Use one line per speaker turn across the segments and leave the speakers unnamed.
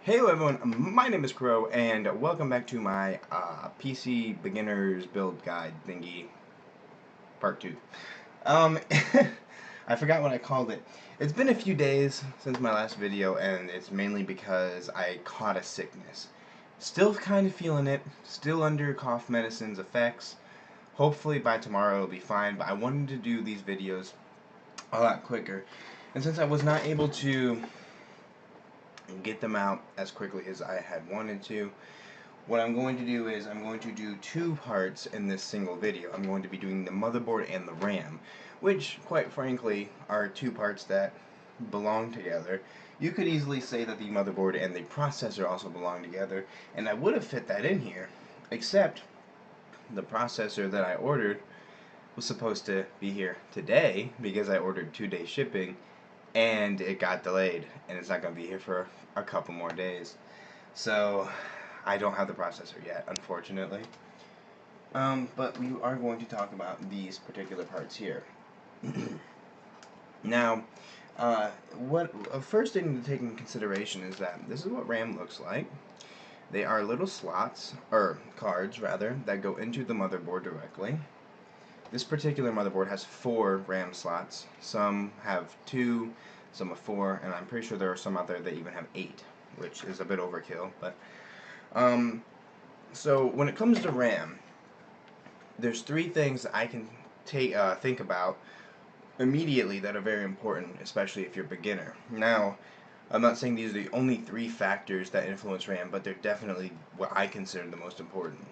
Hello everyone, my name is Crowe, and welcome back to my PC Beginner's Build Guide thingy, part 2. Um, I forgot what I called it. It's been a few days since my last video, and it's mainly because I caught a sickness. Still kind of feeling it, still under cough medicine's effects. Hopefully by tomorrow it'll be fine, but I wanted to do these videos a lot quicker. And since I was not able to get them out as quickly as I had wanted to, what I'm going to do is I'm going to do two parts in this single video. I'm going to be doing the motherboard and the RAM, which, quite frankly, are two parts that belong together. You could easily say that the motherboard and the processor also belong together, and I would have fit that in here, except the processor that I ordered was supposed to be here today because I ordered 2-day shipping, and it got delayed, and it's not going to be here for a couple more days. So I don't have the processor yet, unfortunately. But we are going to talk about these particular parts here. Now, first thing to take into consideration is that this is what RAM looks like. They are little slots, or cards rather, that go into the motherboard directly. This particular motherboard has 4 RAM slots. Some have 2, some have 4, and I'm pretty sure there are some out there that even have 8, which is a bit overkill. But so when it comes to RAM, there's 3 things that I can think about immediately that are very important, especially if you're a beginner. Now, I'm not saying these are the only 3 factors that influence RAM, but they're definitely what I consider the most important.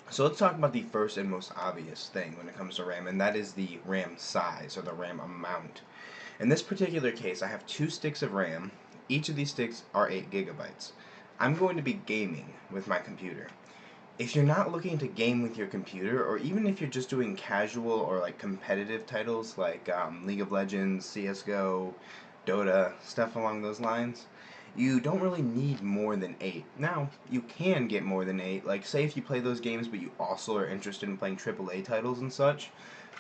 So let's talk about the first and most obvious thing when it comes to RAM, and that is the RAM size, or the RAM amount. In this particular case, I have 2 sticks of RAM. Each of these sticks are 8 gigabytes. I'm going to be gaming with my computer. If you're not looking to game with your computer, or even if you're just doing casual or like competitive titles like League of Legends, CSGO, Dota, stuff along those lines, you don't really need more than 8. Now, you can get more than 8, like say if you play those games but you also are interested in playing AAA titles and such,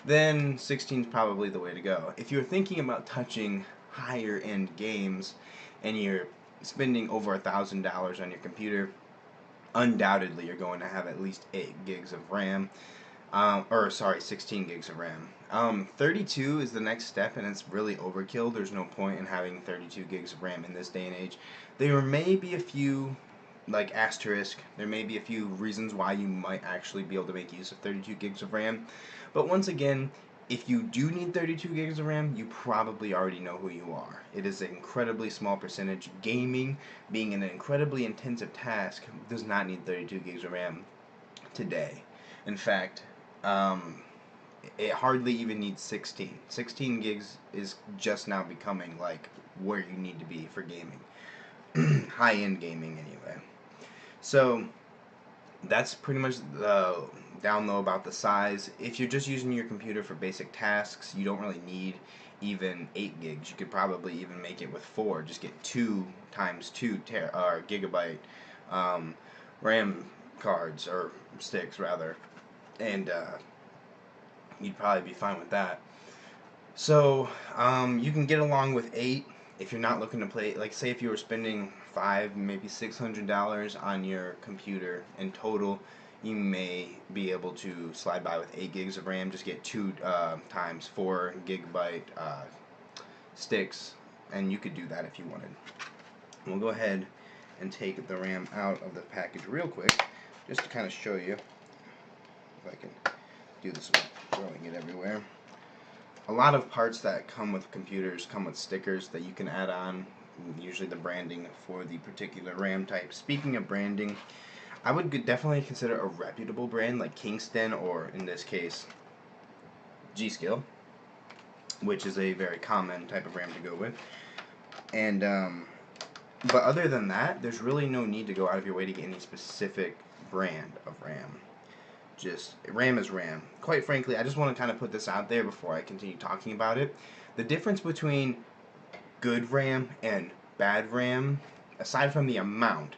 then 16 is probably the way to go. If you're thinking about touching higher end games and you're spending over $1,000 on your computer, undoubtedly you're going to have at least 8 gigs of RAM. 16 gigs of RAM. 32 is the next step, and it's really overkill. There's no point in having 32 gigs of RAM in this day and age. There may be a few, like asterisk, there may be a few reasons why you might actually be able to make use of 32 gigs of RAM. But once again, if you do need 32 gigs of RAM, you probably already know who you are. It is an incredibly small percentage. Gaming, being an incredibly intensive task, does not need 32 gigs of RAM today. In fact, it hardly even needs 16. 16 gigs is just now becoming like where you need to be for gaming. High-end gaming anyway. So that's pretty much the down low about the size. If you're just using your computer for basic tasks, you don't really need even 8 gigs. You could probably even make it with 4. Just get 2 times 2 gigabyte RAM cards, or sticks rather, and you'd probably be fine with that. So you can get along with 8 if you're not looking to play. Like say if you were spending maybe $600 on your computer in total, you may be able to slide by with 8 gigs of RAM. Just get 2 times 4 gigabyte sticks, and you could do that if you wanted. We'll go ahead and take the RAM out of the package real quick, just to kind of show you. If I can do this without throwing it everywhere. A lot of parts that come with computers come with stickers that you can add on, usually the branding for the particular RAM type. Speaking of branding, I would definitely consider a reputable brand like Kingston, or in this case, G-Skill, which is a very common type of RAM to go with. And but other than that, there's really no need to go out of your way to get any specific brand of RAM. Just RAM is RAM. Quite frankly, I just want to kind of put this out there before I continue talking about it. The difference between good RAM and bad RAM, aside from the amount,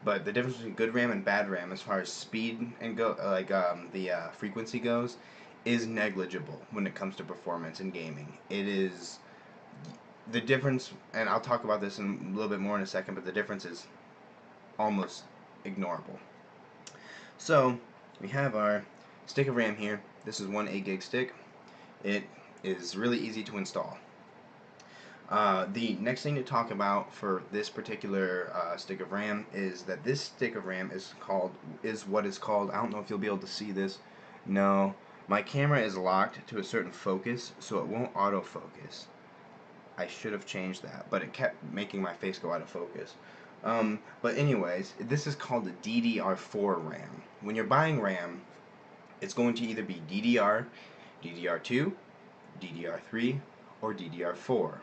but the difference between good RAM and bad RAM as far as speed and the frequency goes, is negligible when it comes to performance in gaming. It is the difference, and I'll talk about this in a little bit more in a second, but the difference is almost ignorable. So we have our stick of RAM here. This is one 8 gig stick. It is really easy to install. The next thing to talk about for this particular stick of RAM is that this stick of RAM is what is called, I don't know if you'll be able to see this. No, my camera is locked to a certain focus, so it won't autofocus. I should have changed that, but it kept making my face go out of focus. But anyways, this is called a DDR4 RAM. When you're buying RAM, it's going to either be DDR, DDR2, DDR3, or DDR4.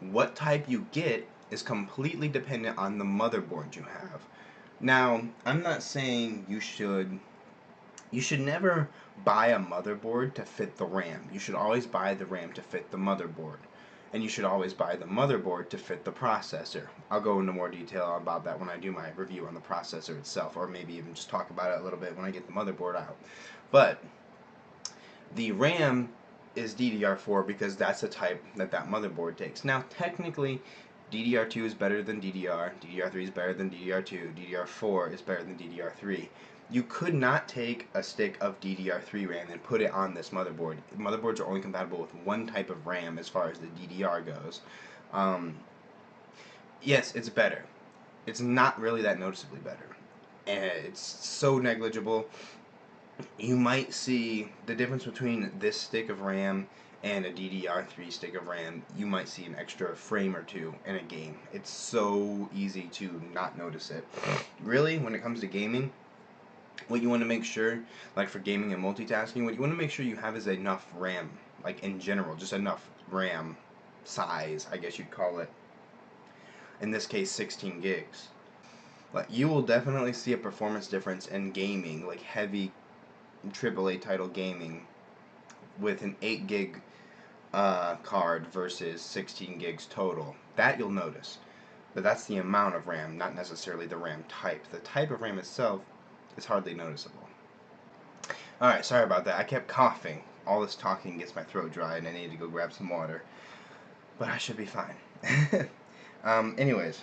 What type you get is completely dependent on the motherboard you have. Now, I'm not saying you should never buy a motherboard to fit the RAM. You should always buy the RAM to fit the motherboard. And you should always buy the motherboard to fit the processor. I'll go into more detail about that when I do my review on the processor itself, or maybe even just talk about it a little bit when I get the motherboard out. But the RAM is DDR4 because that's the type that motherboard takes. Now, technically, DDR2 is better than DDR, DDR3 is better than DDR2, DDR4 is better than DDR3. You could not take a stick of DDR3 RAM and put it on this motherboard. Motherboards are only compatible with one type of RAM as far as the DDR goes. Yes, it's better. It's not really that noticeably better. And it's so negligible. You might see the difference between this stick of RAM and a DDR3 stick of RAM. You might see an extra frame or two in a game. It's so easy to not notice it. Really, when it comes to gaming, what you want to make sure, like for gaming and multitasking, what you want to make sure you have is enough RAM, like in general, just enough RAM size, I guess you'd call it. In this case, 16 gigs. Like, you will definitely see a performance difference in gaming, like heavy AAA title gaming, with an 8 gig card versus 16 gigs total. That you'll notice. But that's the amount of RAM, not necessarily the RAM type. The type of RAM itself is hardly noticeable. Alright, sorry about that. I kept coughing. All this talking gets my throat dry and I need to go grab some water. But I should be fine. Anyways,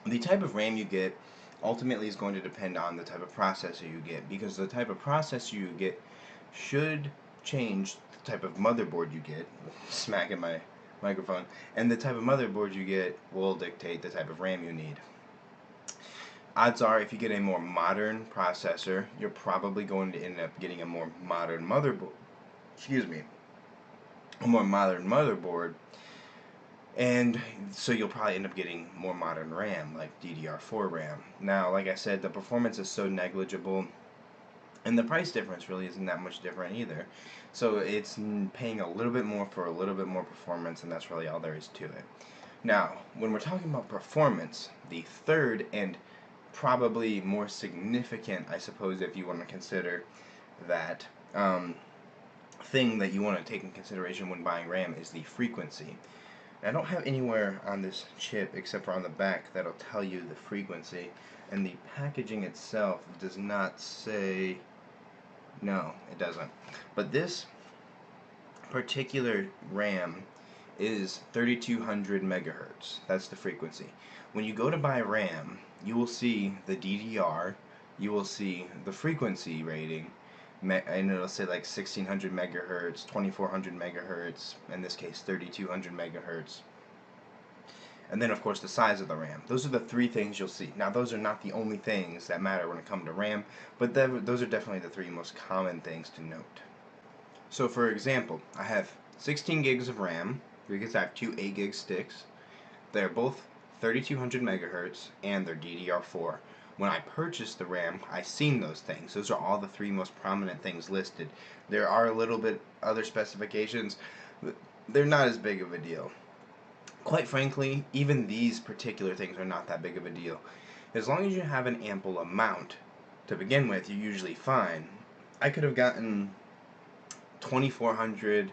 the type of RAM you get ultimately is going to depend on the type of processor you get, because the type of processor you get should change the type of motherboard you get. Smacking my microphone. And the type of motherboard you get will dictate the type of RAM you need. Odds are, if you get a more modern processor, you're probably going to end up getting a more modern motherboard. Excuse me. A more modern motherboard. And so you'll probably end up getting more modern RAM, like DDR4 RAM. Now, like I said, the performance is so negligible, and the price difference really isn't that much different either. So it's paying a little bit more for a little bit more performance, and that's really all there is to it. Now, when we're talking about performance, the third and probably more significant, I suppose, if you want to consider that thing that you want to take in consideration when buying RAM, is the frequency. I don't have anywhere on this chip except for on the back that'll tell you the frequency, and the packaging itself does not say. No, it doesn't. But this particular RAM is 3200 megahertz. That's the frequency. When you go to buy RAM, you will see the DDR, you will see the frequency rating, and it'll say like 1600 megahertz, 2400 megahertz, in this case 3200 megahertz. And then of course the size of the RAM. Those are the three things you'll see. Now those are not the only things that matter when it comes to RAM, but those are definitely the three most common things to note. So for example, I have 16 gigs of RAM, because I have two 8 gig sticks. They're both 3200 megahertz and they're DDR4. When I purchased the RAM, I seen those things. Those are all the three most prominent things listed. There are a little bit other specifications, but they're not as big of a deal. Quite frankly, even these particular things are not that big of a deal. As long as you have an ample amount to begin with, you're usually fine. I could have gotten 2400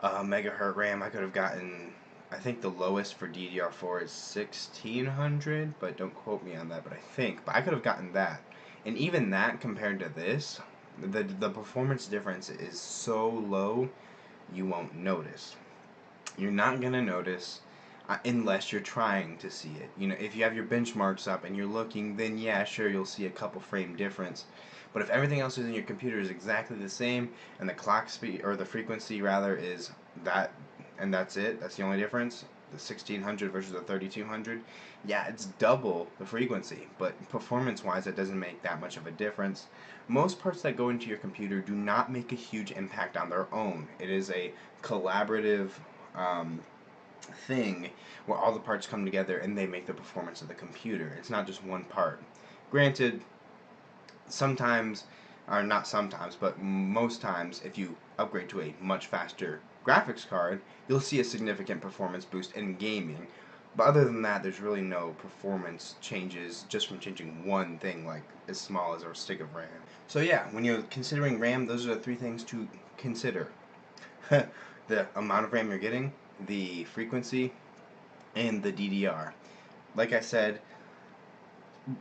megahertz RAM. I could have gotten, I think the lowest for DDR4 is 1600, but don't quote me on that, but I could have gotten that. And even that, compared to this, the performance difference is so low, you won't notice. You're not going to notice unless you're trying to see it. You know, if you have your benchmarks up and you're looking, then yeah, sure, you'll see a couple frame difference. But if everything else is in your computer is exactly the same, and the clock speed, or the frequency rather, is that, and that's it, that's the only difference, the 1600 versus the 3200, yeah, it's double the frequency, but performance-wise, it doesn't make that much of a difference. Most parts that go into your computer do not make a huge impact on their own. It is a collaborative um, thing where all the parts come together and they make the performance of the computer. It's not just one part. Granted, sometimes, or not sometimes, but most times, if you upgrade to a much faster graphics card, you'll see a significant performance boost in gaming. But other than that, there's really no performance changes just from changing one thing, like as small as a stick of RAM. So yeah, when you're considering RAM, those are the three things to consider. The amount of RAM you're getting, the frequency, and the DDR. Like I said,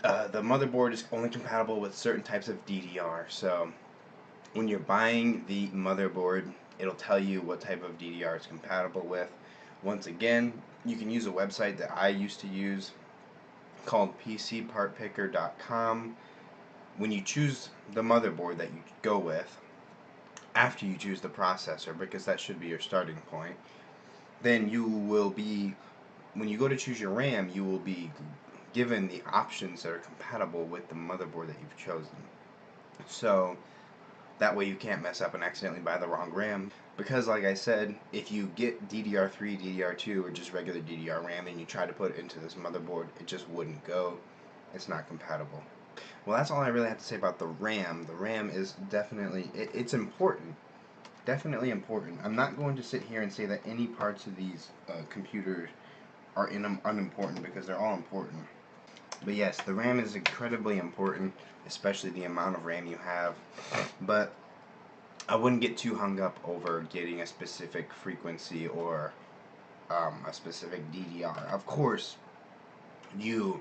the motherboard is only compatible with certain types of DDR. So when you're buying the motherboard, it'll tell you what type of DDR it's compatible with. Once again, you can use a website that I used to use called pcpartpicker.com. When you choose the motherboard that you go with, after you choose the processor, because that should be your starting point, then you will be, when you go to choose your RAM, you will be given the options that are compatible with the motherboard that you've chosen. So that way you can't mess up and accidentally buy the wrong RAM. Because like I said, if you get DDR3, DDR2, or just regular DDR RAM and you try to put it into this motherboard, it just wouldn't go. It's not compatible. Well, that's all I really have to say about the RAM. The RAM is definitely, it's important. Definitely important. I'm not going to sit here and say that any parts of these computers are unimportant, because they're all important. But yes, the RAM is incredibly important, especially the amount of RAM you have. But I wouldn't get too hung up over getting a specific frequency or a specific DDR. Of course, you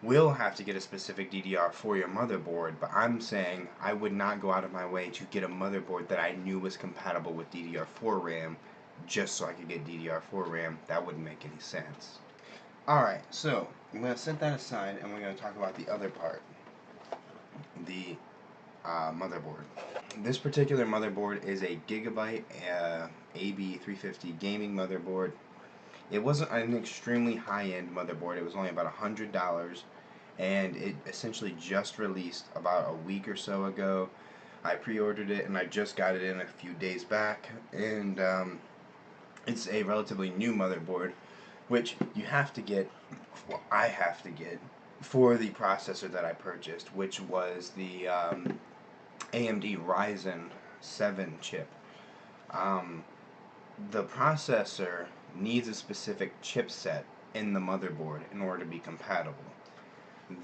will have to get a specific DDR for your motherboard, but I'm saying I would not go out of my way to get a motherboard that I knew was compatible with DDR4 RAM just so I could get DDR4 RAM. That wouldn't make any sense. Alright, so I'm going to set that aside and we're going to talk about the other part, the motherboard. This particular motherboard is a Gigabyte AB350 gaming motherboard. It wasn't an extremely high-end motherboard. It was only about $100, and it essentially just released about a week or so ago. I pre-ordered it and I just got it in a few days back, and it's a relatively new motherboard, which you have to get, well, I have to get, for the processor that I purchased, which was the AMD Ryzen 7 chip. The processor needs a specific chipset in the motherboard in order to be compatible.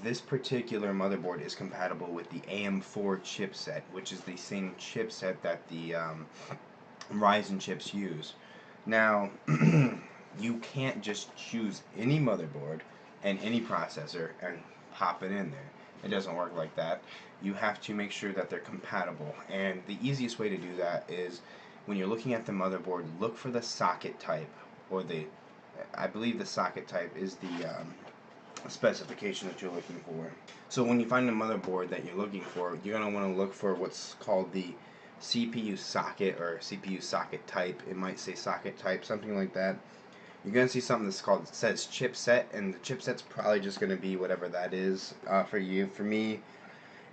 This particular motherboard is compatible with the AM4 chipset, which is the same chipset that the Ryzen chips use. Now, you can't just choose any motherboard and any processor and pop it in there. It doesn't work like that. You have to make sure that they're compatible, and the easiest way to do that is when you're looking at the motherboard, look for the socket type, or I believe the socket type is the specification that you're looking for. So when you find a motherboard that you're looking for, you're going to want to look for what's called the CPU socket, or CPU socket type. It might say socket type, something like that. You're going to see something that's called, it says chipset, and the chipset's probably just going to be whatever that is for you. For me,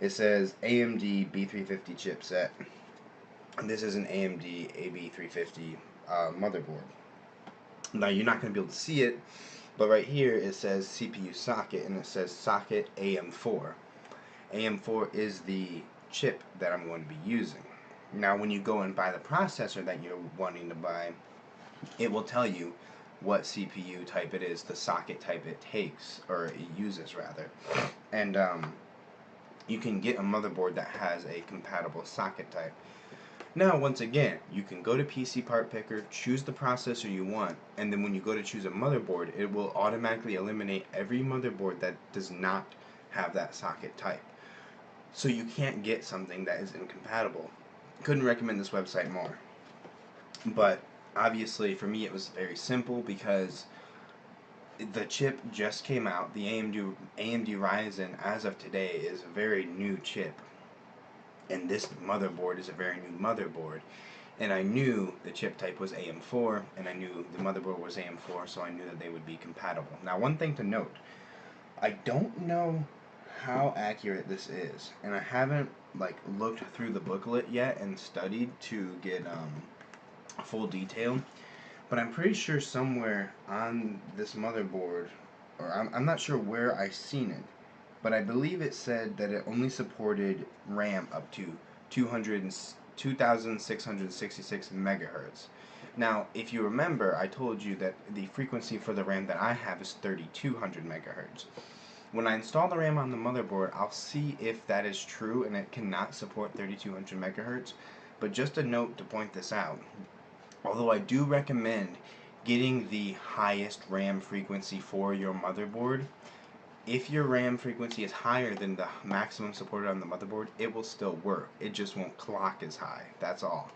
it says AMD B350 chipset. And this is an AMD AB350 motherboard. Now you're not going to be able to see it, but right here it says CPU socket, and it says socket AM4. AM4 is the chip that I'm going to be using. Now when you go and buy the processor that you're wanting to buy, it will tell you what CPU type it is, the socket type it takes, or it uses rather. And you can get a motherboard that has a compatible socket type. Now, once again, you can go to PC Part Picker, choose the processor you want, and then when you go to choose a motherboard, it will automatically eliminate every motherboard that does not have that socket type. So you can't get something that is incompatible. Couldn't recommend this website more. But Obviously, for me, it was very simple because the chip just came out. The AMD Ryzen, as of today, is a very new chip, and this motherboard is a very new motherboard. And I knew the chip type was AM4, and I knew the motherboard was AM4, so I knew that they would be compatible. Now, one thing to note, I don't know how accurate this is, and I haven't like looked through the booklet yet and studied to get full detail. But I'm pretty sure somewhere on this motherboard, or I'm not sure where I seen it, but I believe it said that it only supported RAM up to 2666 megahertz. Now, if you remember, I told you that the frequency for the RAM that I have is 3200 megahertz. When I install the RAM on the motherboard, I'll see if that is true and it cannot support 3200 megahertz. But just a note to point this out, although I do recommend getting the highest RAM frequency for your motherboard, if your RAM frequency is higher than the maximum supported on the motherboard, it will still work. It just won't clock as high. That's all.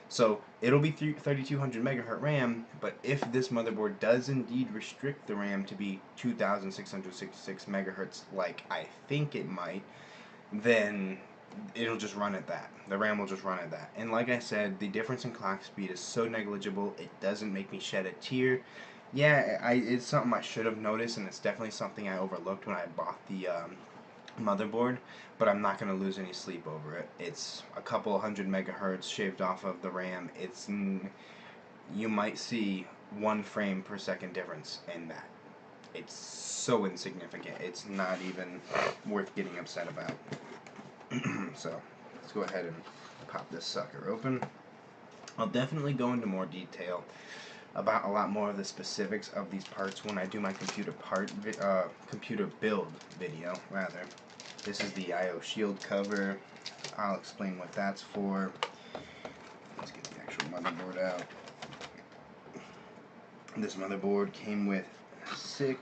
So it'll be 3200 megahertz RAM, but if this motherboard does indeed restrict the RAM to be 2666 megahertz, like I think it might, then it'll just run at that. The RAM will just run at that. And like I said, the difference in clock speed is so negligible, it doesn't make me shed a tear. Yeah, it's something I should have noticed, and it's definitely something I overlooked when I bought the motherboard, but I'm not going to lose any sleep over it. It's a couple hundred megahertz shaved off of the RAM. You might see 1 frame per second difference in that. It's so insignificant. It's not even worth getting upset about. So let's go ahead and pop this sucker open. I'll definitely go into more detail about a lot more of the specifics of these parts when I do my computer build video, rather. This is the I/O shield cover. I'll explain what that's for. Let's get the actual motherboard out. This motherboard came with 4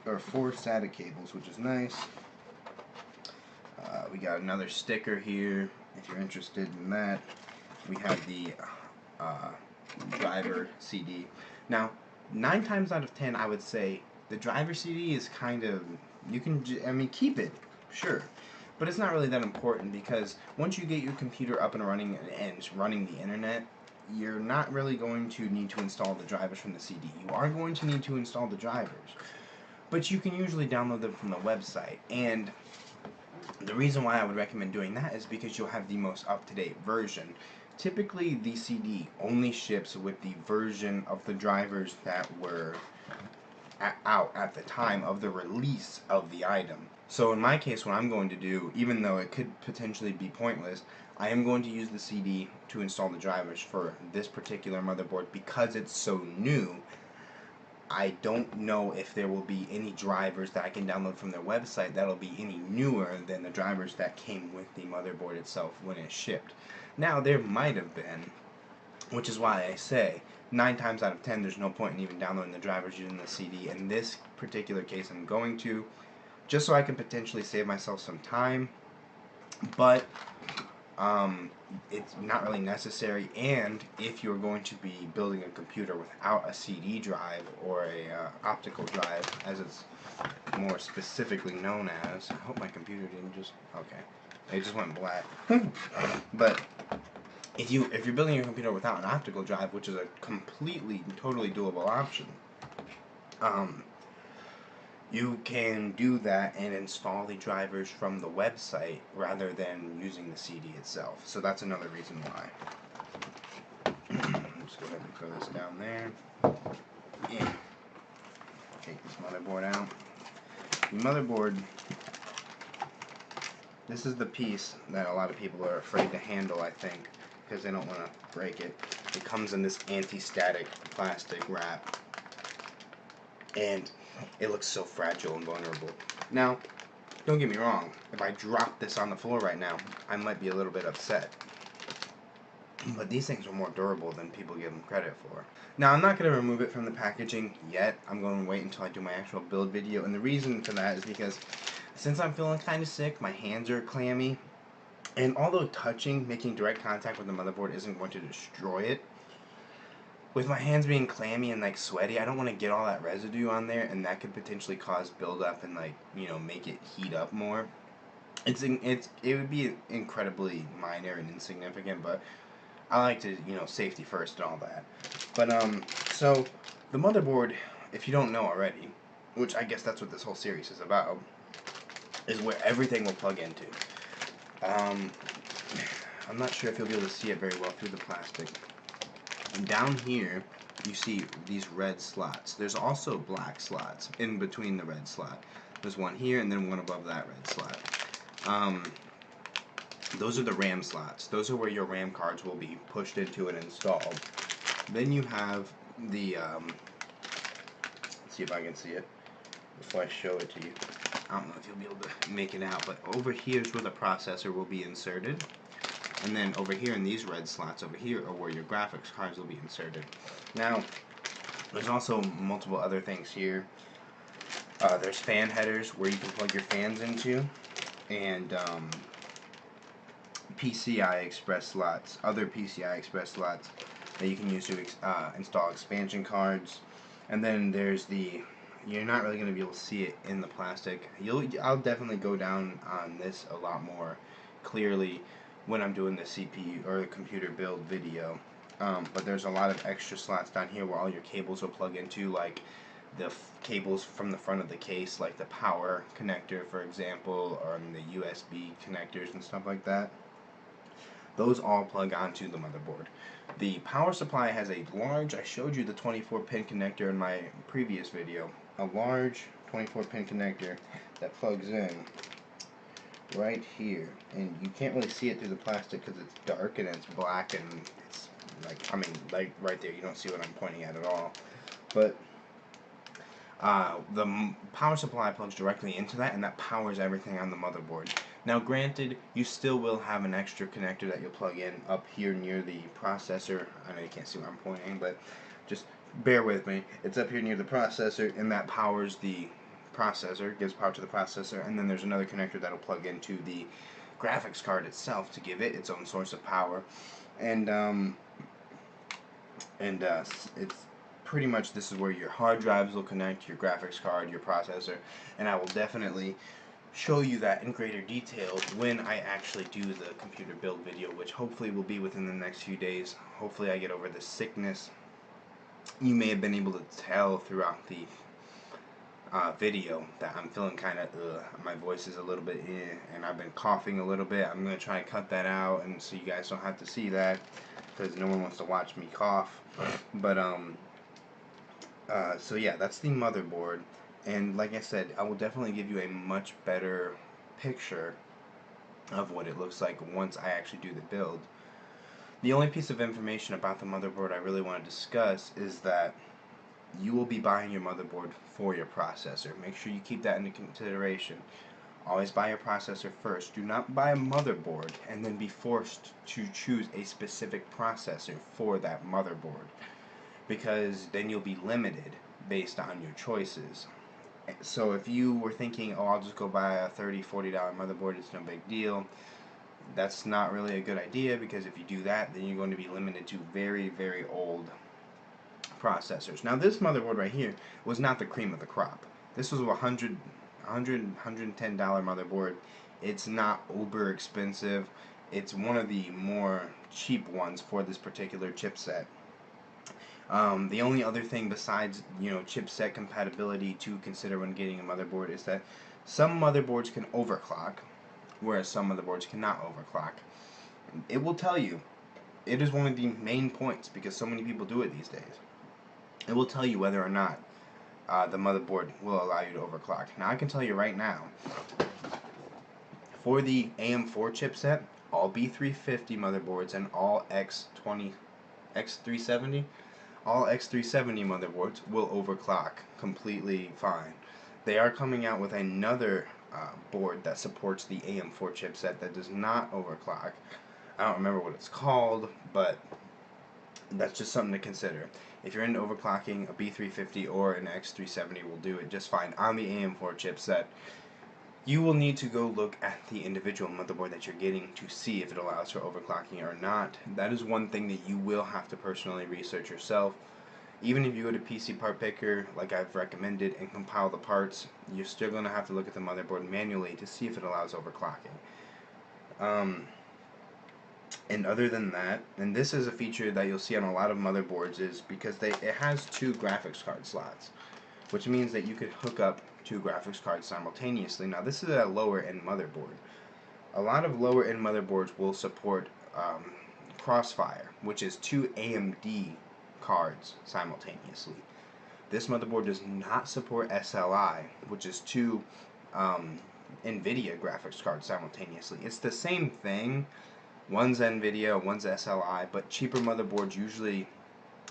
SATA cables, which is nice. We got another sticker here, if you're interested in that. We have the driver CD. Now, 9 times out of 10, I would say the driver CD is kind of, keep it, sure. But it's not really that important because once you get your computer up and running and running the internet, you're not really going to need to install the drivers from the CD. You are going to need to install the drivers, but you can usually download them from the website. And the reason why I would recommend doing that is because you'll have the most up-to-date version. Typically, the CD only ships with the version of the drivers that were out at the time of the release of the item. So in my case, what I'm going to do, even though it could potentially be pointless, I am going to use the CD to install the drivers for this particular motherboard because it's so new. I don't know if there will be any drivers that I can download from their website that'll be any newer than the drivers that came with the motherboard itself when it shipped. Now, there might have been, which is why I say 9 times out of 10 there's no point in even downloading the drivers using the CD. In this particular case, I'm going to, just so I can potentially save myself some time, but it's not really necessary. And if you're going to be building a computer without a CD drive or a optical drive, as it's more specifically known as, I hope my computer didn't just, okay, it just went black. But if you're building your computer without an optical drive, which is a completely, totally doable option, you can do that and install the drivers from the website rather than using the CD itself. So that's another reason why. Just go ahead and throw this down there. And take this motherboard out. The motherboard, this is the piece that a lot of people are afraid to handle, I think, because they don't want to break it. It comes in this anti-static plastic wrap, and it looks so fragile and vulnerable. Now, don't get me wrong, if I drop this on the floor right now, I might be a little bit upset. But these things are more durable than people give them credit for. Now, I'm not going to remove it from the packaging yet. I'm going to wait until I do my actual build video, and the reason for that is because since I'm feeling kind of sick, my hands are clammy, and although making direct contact with the motherboard isn't going to destroy it, with my hands being clammy and like sweaty, I don't want to get all that residue on there, and that could potentially cause buildup and like make it heat up more. It would be incredibly minor and insignificant, but I like to safety first and all that. But so the motherboard, if you don't know already, which I guess that's what this whole series is about, is where everything will plug into. I'm not sure if you'll be able to see it very well through the plastic. And down here, you see these red slots. There's also black slots in between the red slot. There's one here and then one above that red slot. Those are the RAM slots. Those are where your RAM cards will be pushed into and installed. Then you have the, let's see if I can see it before I show it to you. I don't know if you'll be able to make it out, but over here is where the processor will be inserted. And then over here in these red slots over here are where your graphics cards will be inserted. Now, there's also multiple other things here. There's fan headers where you can plug your fans into, and PCI Express slots, other PCI Express slots that you can use to install expansion cards. And then there's you're not really going to be able to see it in the plastic. I'll definitely go down on this a lot more clearly when I'm doing the CPU or the computer build video. But there's a lot of extra slots down here where all your cables will plug into, like the cables from the front of the case, like the power connector, for example, or the USB connectors and stuff like that. Those all plug onto the motherboard. The power supply has a large, I showed you the 24-pin connector in my previous video, a large 24-pin connector that plugs in right here, and you can't really see it through the plastic because it's dark and it's black, and it's like right there, you don't see what I'm pointing at all. But the power supply plugs directly into that, and that powers everything on the motherboard. Now granted, you still will have an extra connector that you'll plug in up here near the processor. I know you can't see where I'm pointing, but just bear with me. It's up here near the processor, and that powers the processor, gives power to the processor, and then there's another connector that'll plug into the graphics card itself to give it its own source of power. And it's pretty much, this is where your hard drives will connect, your graphics card, your processor, and I will definitely show you that in greater detail when I actually do the computer build video, which hopefully will be within the next few days. Hopefully I get over this sickness. You may have been able to tell throughout the video that I'm feeling kind of my voice is a little bit and I've been coughing a little bit. I'm going to try and cut that out, and so you guys don't have to see that, because no one wants to watch me cough. But so yeah, that's the motherboard, and like I said, I will definitely give you a much better picture of what it looks like once I actually do the build. The only piece of information about the motherboard I really want to discuss is that you will be buying your motherboard for your processor. Make sure you keep that into consideration. Always buy your processor first. Do not buy a motherboard and then be forced to choose a specific processor for that motherboard, because then you'll be limited based on your choices. So if you were thinking, oh, I'll just go buy a $30, $40 motherboard, it's no big deal, that's not really a good idea, because if you do that, then you're going to be limited to very, very old processors. Now this motherboard right here was not the cream of the crop. This was a $110 motherboard. It's not uber expensive. It's one of the more cheap ones for this particular chipset. The only other thing besides chipset compatibility to consider when getting a motherboard is that some motherboards can overclock, whereas some motherboards cannot overclock. It will tell you. It is one of the main points, because so many people do it these days. It will tell you whether or not the motherboard will allow you to overclock. Now I can tell you right now, for the AM4 chipset, all B350 motherboards and all X370 motherboards will overclock completely fine. They are coming out with another board that supports the AM4 chipset that does not overclock. I don't remember what it's called, but that's just something to consider. If you're into overclocking, a B350 or an X370 will do it just fine on the AM4 chipset. You will need to go look at the individual motherboard that you're getting to see if it allows for overclocking or not. That is one thing that you will have to personally research yourself. Even if you go to PC Part Picker, like I've recommended, and compile the parts, you're still going to have to look at the motherboard manually to see if it allows overclocking. And other than that, and this is a feature that you'll see on a lot of motherboards, is because it has two graphics card slots, which means that you could hook up two graphics cards simultaneously. Now this is a lower end motherboard. A lot of lower end motherboards will support Crossfire, which is two AMD cards simultaneously. This motherboard does not support SLI, which is two NVIDIA graphics cards simultaneously. It's the same thing. One's NVIDIA, one's SLI, but cheaper motherboards usually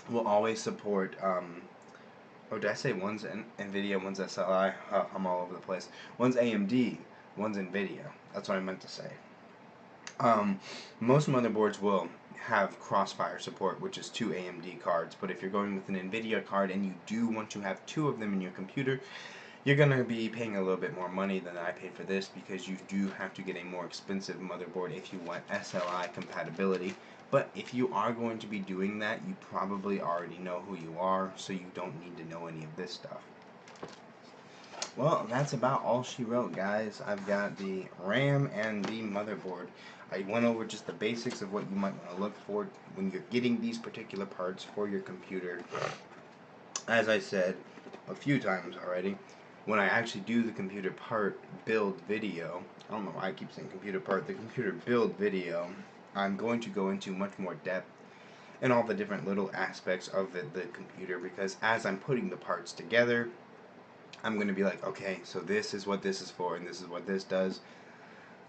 will always support, or did I say one's NVIDIA, one's SLI? I'm all over the place. One's AMD, one's NVIDIA. That's what I meant to say. Most motherboards will have Crossfire support, which is two AMD cards, but if you're going with an NVIDIA card and you do want to have two of them in your computer, you're going to be paying a little bit more money than I paid for this, because you do have to get a more expensive motherboard if you want SLI compatibility. But if you are going to be doing that, you probably already know who you are, so you don't need to know any of this stuff. Well, that's about all she wrote, guys. I've got the RAM and the motherboard. I went over just the basics of what you might want to look for when you're getting these particular parts for your computer. As I said a few times already, when I actually do the computer part build video, I don't know why I keep saying computer part, the computer build video, I'm going to go into much more depth in all the different little aspects of the computer, because as I'm putting the parts together, I'm going to be like, okay, so this is what this is for, and this is what this does.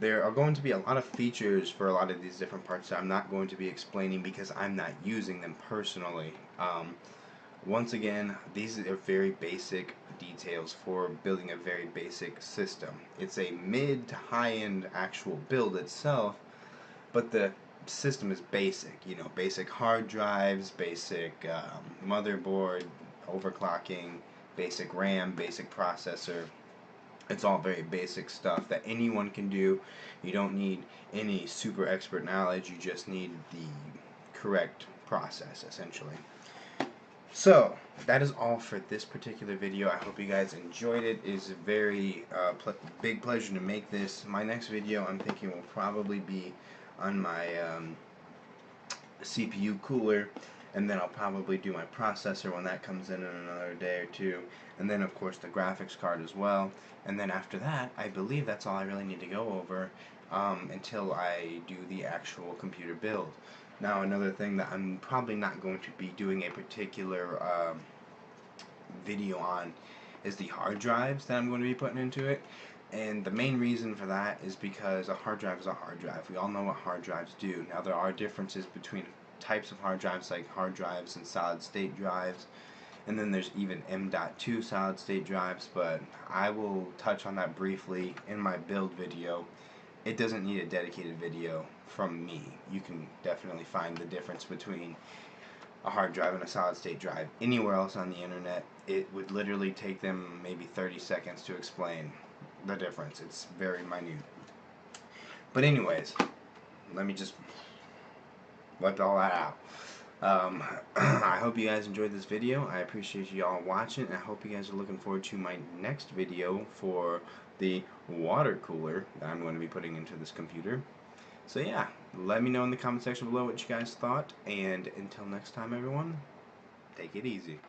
There are going to be a lot of features for a lot of these different parts that I'm not going to be explaining because I'm not using them personally. Once again, these are very basic details for building a very basic system. It's a mid to high-end actual build itself, but the system is basic. You know, basic hard drives, basic motherboard, overclocking, basic RAM, basic processor. It's all very basic stuff that anyone can do. You don't need any super expert knowledge. You just need the correct process, essentially. So, that is all for this particular video. I hope you guys enjoyed it. It is a very big pleasure to make this. My next video, I'm thinking, will probably be on my CPU cooler, and then I'll probably do my processor when that comes in another day or two, and then of course the graphics card as well. And then after that, I believe that's all I really need to go over until I do the actual computer build. Now, another thing that I'm probably not going to be doing a particular video on is the hard drives that I'm going to be putting into it. And the main reason for that is because a hard drive is a hard drive. We all know what hard drives do. Now, there are differences between types of hard drives, like hard drives and solid state drives, and then there's even M.2 solid state drives, but I will touch on that briefly in my build video. It doesn't need a dedicated video from me. You can definitely find the difference between a hard drive and a solid state drive anywhere else on the internet. It would literally take them maybe 30 seconds to explain the difference. It's very minute. But anyways, let me just wipe all that out. I hope you guys enjoyed this video. I appreciate you all watching, and I hope you guys are looking forward to my next video for the water cooler that I'm going to be putting into this computer. So yeah, let me know in the comment section below what you guys thought, and until next time, everyone, take it easy.